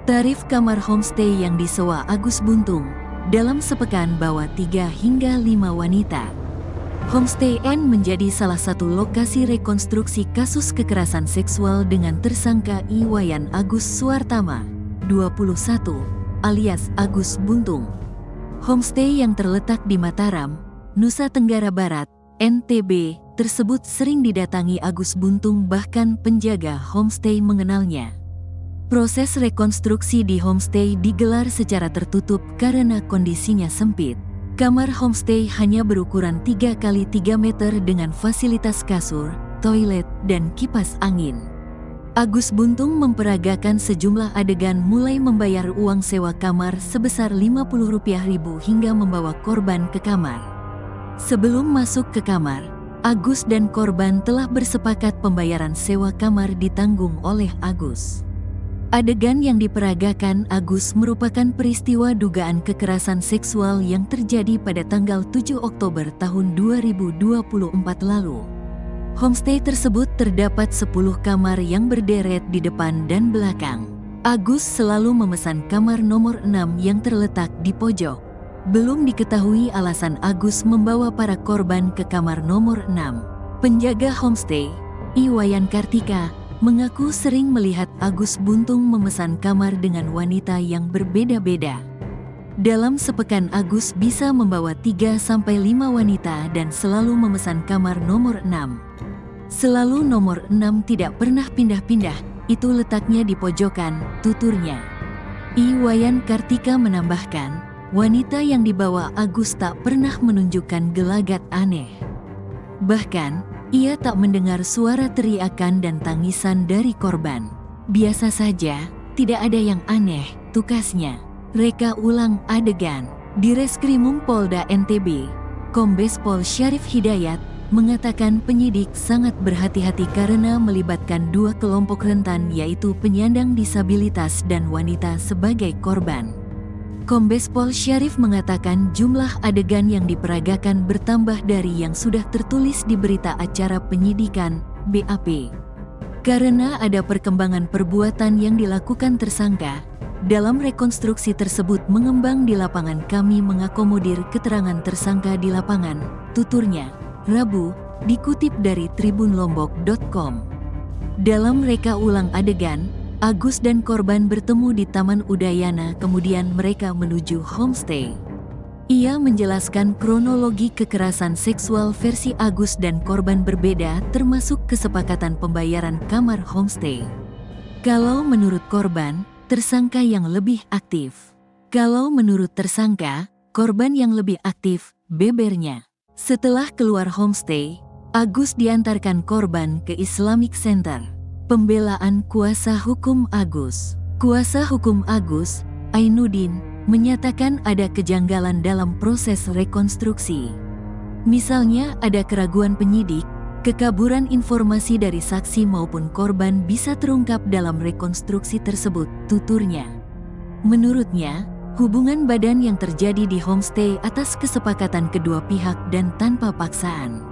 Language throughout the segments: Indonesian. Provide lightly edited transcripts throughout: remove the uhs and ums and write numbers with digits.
Tarif kamar homestay yang disewa Agus Buntung, dalam sepekan bawa 3 hingga 5 wanita. Homestay N menjadi salah satu lokasi rekonstruksi kasus kekerasan seksual dengan tersangka Iwayan Agus Suartama, 21, alias Agus Buntung. Homestay yang terletak di Mataram, Nusa Tenggara Barat, NTB, tersebut sering didatangi Agus Buntung, bahkan penjaga homestay mengenalnya. Proses rekonstruksi di homestay digelar secara tertutup karena kondisinya sempit. Kamar homestay hanya berukuran 3 x 3 meter dengan fasilitas kasur, toilet, dan kipas angin. Agus Buntung memperagakan sejumlah adegan mulai membayar uang sewa kamar sebesar Rp50.000 hingga membawa korban ke kamar. Sebelum masuk ke kamar, Agus dan korban telah bersepakat pembayaran sewa kamar ditanggung oleh Agus. Adegan yang diperagakan Agus merupakan peristiwa dugaan kekerasan seksual yang terjadi pada tanggal 7 Oktober tahun 2024 lalu. Homestay tersebut terdapat 10 kamar yang berderet di depan dan belakang. Agus selalu memesan kamar nomor 6 yang terletak di pojok. Belum diketahui alasan Agus membawa para korban ke kamar nomor 6. Penjaga homestay, Iwayan Kartika, mengaku sering melihat Agus Buntung memesan kamar dengan wanita yang berbeda-beda. Dalam sepekan Agus bisa membawa 3-5 wanita dan selalu memesan kamar nomor 6. Selalu nomor 6 tidak pernah pindah-pindah, itu letaknya di pojokan, tuturnya. Iwayan Kartika menambahkan, wanita yang dibawa Agus tak pernah menunjukkan gelagat aneh. Bahkan, ia tak mendengar suara teriakan dan tangisan dari korban. Biasa saja, tidak ada yang aneh, tukasnya. Reka ulang adegan. Di Reskrimum Polda NTB, Kombes Pol Syarif Hidayat, mengatakan penyidik sangat berhati-hati karena melibatkan 2 kelompok rentan, yaitu penyandang disabilitas dan wanita sebagai korban. Kombes Pol Syarif mengatakan jumlah adegan yang diperagakan bertambah dari yang sudah tertulis di berita acara penyidikan, BAP. Karena ada perkembangan perbuatan yang dilakukan tersangka, dalam rekonstruksi tersebut mengembang di lapangan, kami mengakomodir keterangan tersangka di lapangan, tuturnya, Rabu, dikutip dari tribunlombok.com. Dalam reka ulang adegan, Agus dan korban bertemu di Taman Udayana, kemudian mereka menuju homestay. Ia menjelaskan kronologi kekerasan seksual versi Agus dan korban berbeda, termasuk kesepakatan pembayaran kamar homestay. Kalau menurut korban, tersangka yang lebih aktif. Kalau menurut tersangka, korban yang lebih aktif, bebernya. Setelah keluar homestay, Agus diantarkan korban ke Islamic Center. Pembelaan kuasa hukum Agus. Kuasa hukum Agus, Ainuddin, menyatakan ada kejanggalan dalam proses rekonstruksi. Misalnya ada keraguan penyidik, kekaburan informasi dari saksi maupun korban bisa terungkap dalam rekonstruksi tersebut, tuturnya. Menurutnya, hubungan badan yang terjadi di homestay atas kesepakatan kedua pihak dan tanpa paksaan.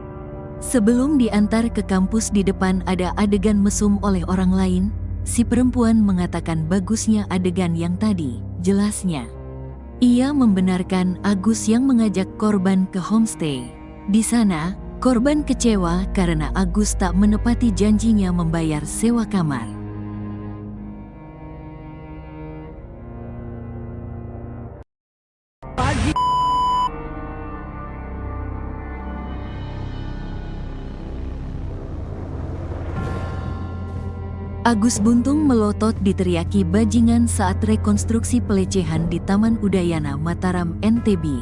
Sebelum diantar ke kampus, di depan ada adegan mesum oleh orang lain, si perempuan mengatakan bagusnya adegan yang tadi, jelasnya. Ia membenarkan Agus yang mengajak korban ke homestay. Di sana, korban kecewa karena Agus tak menepati janjinya membayar sewa kamar. Agus Buntung melotot diteriaki bajingan saat rekonstruksi pelecehan di Taman Udayana, Mataram, NTB.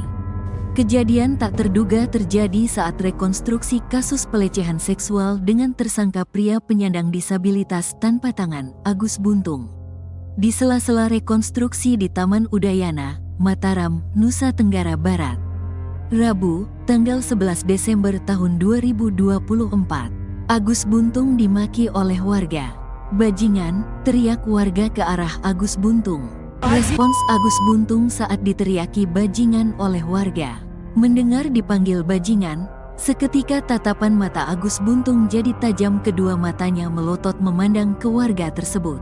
Kejadian tak terduga terjadi saat rekonstruksi kasus pelecehan seksual dengan tersangka pria penyandang disabilitas tanpa tangan, Agus Buntung. Di sela-sela rekonstruksi di Taman Udayana, Mataram, Nusa Tenggara Barat. Rabu, tanggal 11 Desember tahun 2024. Agus Buntung dimaki oleh warga. Bajingan, teriak warga ke arah Agus Buntung. Respons Agus Buntung saat diteriaki bajingan oleh warga. Mendengar dipanggil bajingan, seketika tatapan mata Agus Buntung jadi tajam, kedua matanya melotot memandang ke warga tersebut.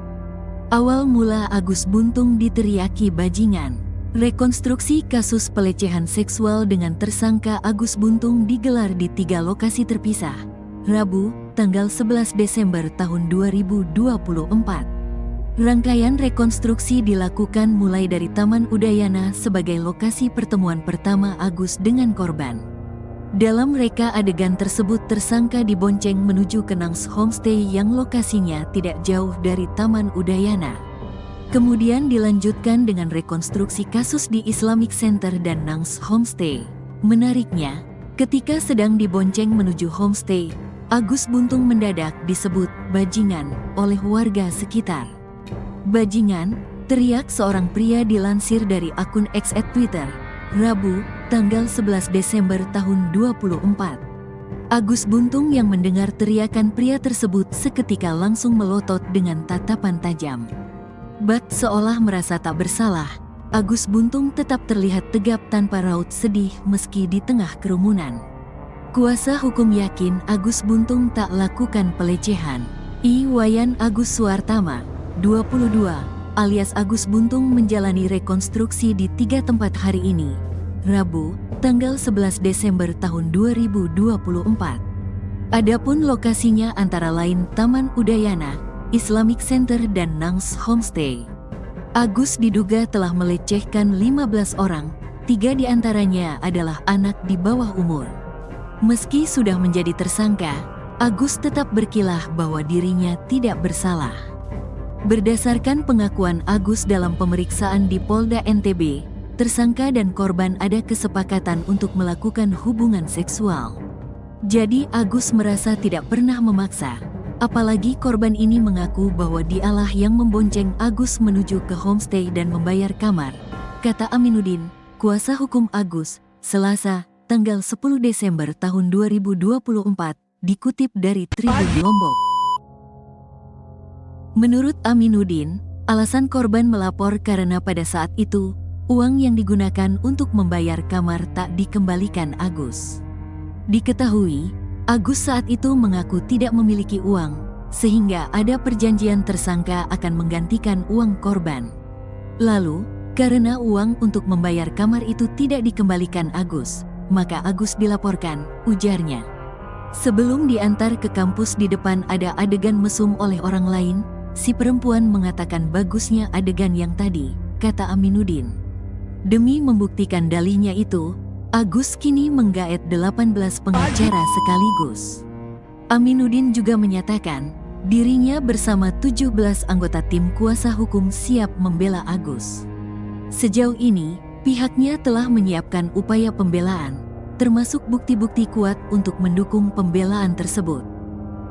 Awal mula Agus Buntung diteriaki bajingan. Rekonstruksi kasus pelecehan seksual dengan tersangka Agus Buntung digelar di 3 lokasi terpisah. Rabu, tanggal 11 Desember tahun 2024. Rangkaian rekonstruksi dilakukan mulai dari Taman Udayana sebagai lokasi pertemuan pertama Agus dengan korban. Dalam reka adegan tersebut tersangka dibonceng menuju ke Nang's Homestay yang lokasinya tidak jauh dari Taman Udayana. Kemudian dilanjutkan dengan rekonstruksi kasus di Islamic Center dan Nang's Homestay. Menariknya, ketika sedang dibonceng menuju homestay, Agus Buntung mendadak disebut bajingan oleh warga sekitar. Bajingan, teriak seorang pria dilansir dari akun X @Twitter, Rabu, tanggal 11 Desember tahun 2024. Agus Buntung yang mendengar teriakan pria tersebut seketika langsung melotot dengan tatapan tajam. Bak seolah merasa tak bersalah, Agus Buntung tetap terlihat tegap tanpa raut sedih meski di tengah kerumunan. Kuasa hukum yakin Agus Buntung tak lakukan pelecehan. Wayan Agus Suartama, 22, alias Agus Buntung menjalani rekonstruksi di 3 tempat hari ini. Rabu, tanggal 11 Desember tahun 2024. Adapun lokasinya antara lain Taman Udayana, Islamic Center dan Nang's Homestay. Agus diduga telah melecehkan 15 orang, 3 diantaranya adalah anak di bawah umur. Meski sudah menjadi tersangka, Agus tetap berkilah bahwa dirinya tidak bersalah. Berdasarkan pengakuan Agus dalam pemeriksaan di Polda NTB, tersangka dan korban ada kesepakatan untuk melakukan hubungan seksual. Jadi Agus merasa tidak pernah memaksa. Apalagi korban ini mengaku bahwa dialah yang membonceng Agus menuju ke homestay dan membayar kamar, kata Aminuddin, kuasa hukum Agus, Selasa, tanggal 10 Desember tahun 2024, dikutip dari Tribun Lombok. Menurut Aminuddin, alasan korban melapor karena pada saat itu, uang yang digunakan untuk membayar kamar tak dikembalikan Agus. Diketahui, Agus saat itu mengaku tidak memiliki uang, sehingga ada perjanjian tersangka akan menggantikan uang korban. Lalu, karena uang untuk membayar kamar itu tidak dikembalikan Agus, maka Agus dilaporkan, ujarnya. Sebelum diantar ke kampus di depan ada adegan mesum oleh orang lain, si perempuan mengatakan bagusnya adegan yang tadi, kata Aminuddin. Demi membuktikan dalihnya itu, Agus kini menggaet 18 pengacara sekaligus. Aminuddin juga menyatakan, dirinya bersama 17 anggota tim kuasa hukum siap membela Agus. Sejauh ini, pihaknya telah menyiapkan upaya pembelaan, termasuk bukti-bukti kuat untuk mendukung pembelaan tersebut.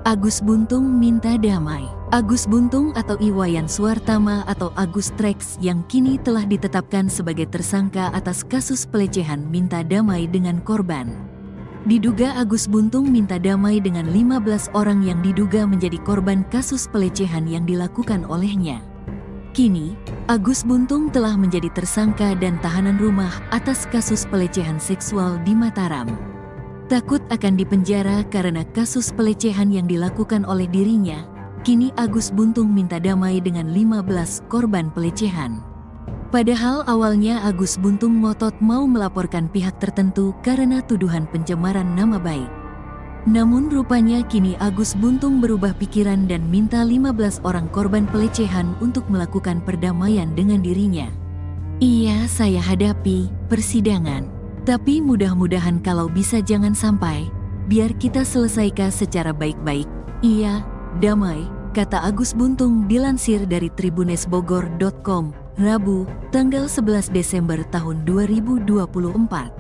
Agus Buntung minta damai. Agus Buntung atau Wayan Suartama atau Agus Trax yang kini telah ditetapkan sebagai tersangka atas kasus pelecehan minta damai dengan korban. Diduga Agus Buntung minta damai dengan 15 orang yang diduga menjadi korban kasus pelecehan yang dilakukan olehnya. Kini, Agus Buntung telah menjadi tersangka dan tahanan rumah atas kasus pelecehan seksual di Mataram. Takut akan dipenjara karena kasus pelecehan yang dilakukan oleh dirinya, kini Agus Buntung minta damai dengan 15 korban pelecehan. Padahal awalnya Agus Buntung ngotot mau melaporkan pihak tertentu karena tuduhan pencemaran nama baik. Namun rupanya kini Agus Buntung berubah pikiran dan minta 15 orang korban pelecehan untuk melakukan perdamaian dengan dirinya. Iya, saya hadapi persidangan. Tapi mudah-mudahan kalau bisa jangan sampai, biar kita selesaikan secara baik-baik. Iya, damai, kata Agus Buntung dilansir dari tribunesbogor.com, Rabu, tanggal 11 Desember tahun 2024.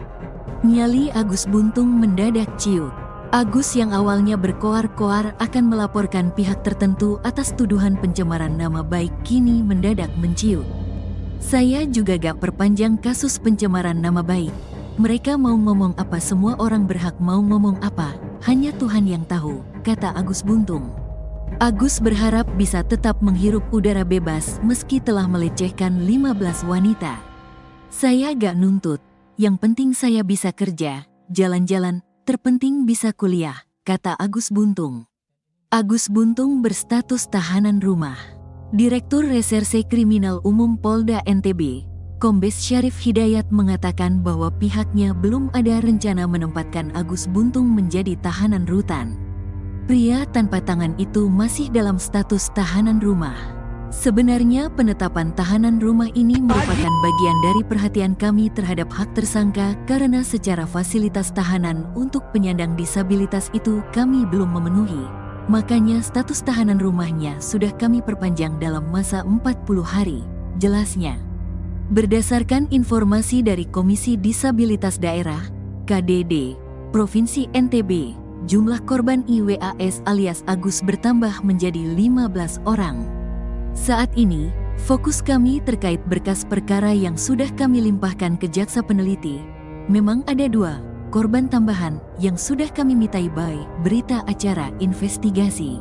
Nyali Agus Buntung mendadak ciut. Agus yang awalnya berkoar-koar akan melaporkan pihak tertentu atas tuduhan pencemaran nama baik kini mendadak menciut. Saya juga gak perpanjang kasus pencemaran nama baik. Mereka mau ngomong apa, semua orang berhak mau ngomong apa, hanya Tuhan yang tahu, kata Agus Buntung. Agus berharap bisa tetap menghirup udara bebas meski telah melecehkan 15 wanita. Saya gak nuntut, yang penting saya bisa kerja, jalan-jalan, terpenting bisa kuliah, kata Agus Buntung. Agus Buntung berstatus tahanan rumah. Direktur Reserse Kriminal Umum Polda NTB, Kombes Syarif Hidayat mengatakan bahwa pihaknya belum ada rencana menempatkan Agus Buntung menjadi tahanan rutan. Pria tanpa tangan itu masih dalam status tahanan rumah. Sebenarnya penetapan tahanan rumah ini merupakan bagian dari perhatian kami terhadap hak tersangka karena secara fasilitas tahanan untuk penyandang disabilitas itu kami belum memenuhi. Makanya status tahanan rumahnya sudah kami perpanjang dalam masa 40 hari, jelasnya. Berdasarkan informasi dari Komisi Disabilitas Daerah, KDD, Provinsi NTB, jumlah korban IWAS alias Agus bertambah menjadi 15 orang. Saat ini, fokus kami terkait berkas perkara yang sudah kami limpahkan ke jaksa peneliti. Memang ada 2 korban tambahan yang sudah kami mintai by berita acara investigasi.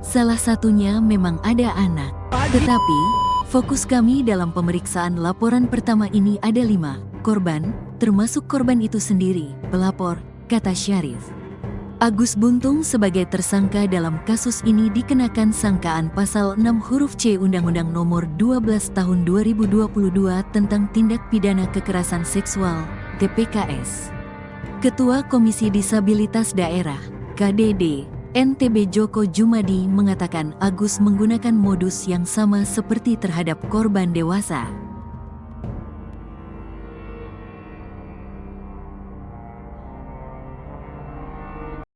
Salah satunya memang ada anak. Tetapi, fokus kami dalam pemeriksaan laporan pertama ini ada 5 korban, termasuk korban itu sendiri, pelapor, kata Syarif. Agus Buntung sebagai tersangka dalam kasus ini dikenakan sangkaan pasal 6 huruf C Undang-Undang Nomor 12 Tahun 2022 tentang Tindak Pidana Kekerasan Seksual, TPKS. Ketua Komisi Disabilitas Daerah, KDD, NTB Joko Jumadi mengatakan Agus menggunakan modus yang sama seperti terhadap korban dewasa.